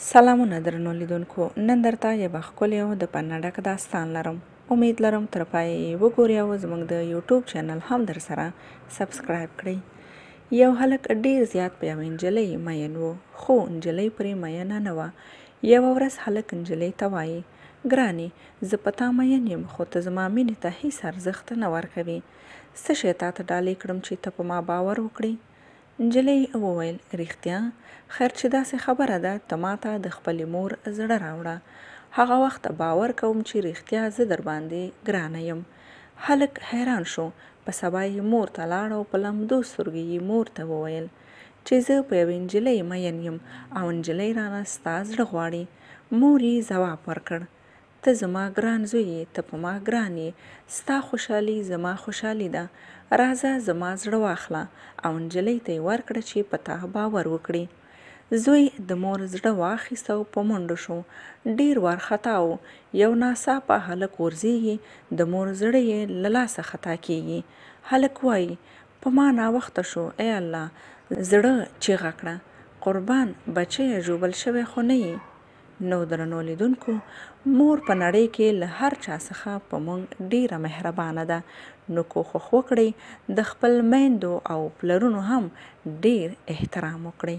سلامونه درنو لیدونکو، نن درته یوه ښکلې او د پند ډک داستان لرم. امید لرم تر پایه یې وګورئ او زموږ د یوټیوب چینل هم در سره سبسکرایب کړئ. یو هلک ډیر زیات په یوه نجلۍ مین و، خو نجلۍ پرې مینه نه وه. یوه ورځ هلک نجلۍ ته وایي: ګرانې، زه په تا مین یم، خو ته زما مینې ته هیڅ ارزښت نه ورکوې. څه شی تا ته ډالۍ کړم چې ته په ما باور وکړې؟ نجلۍ وویل: رښتیا؟ خیر چې داسې خبره ده، ته ما ته د خپلې مور زړه راوړه. هغه وخت باور کوم چې رښتیا زه در باندې ګرانه یم. هلک حیران شو. په سبا یې مور ته لاړ او په لمدو سترګو یې مور ته وویل چې زه په یوې نجلۍ مین یم او نجلۍ رانه ستا زړه غواړي. مور یې ځواب ورکړ: ته زما ګران زوی یې، ته په ما ګران یې. ستا خوشحالي زما خوشحالي ده. راځه زما زړه واخله. او نجلۍ ته یې ورکړه چې په تا باور وکړي. زوی د مور زړه واخیست او په منډو شو. ډیر وارخطا و. یو ناڅاپه هلک ورځېږي، د مور زړه یې له لاسه خطا کیږي. هلک وایي: په ما ناوخته شو، ای الله. زړه چیغه کړه: قربان بچیه، ژوبل شوی خو نه یې. نو درنو لیدونکو، مور په نړۍ کې له هر چا څخه په موږ ډیره مهربانه ده. نو کوښښ وکړئ د خپل میندو او پلرونو هم ډیر احترام وکړئ.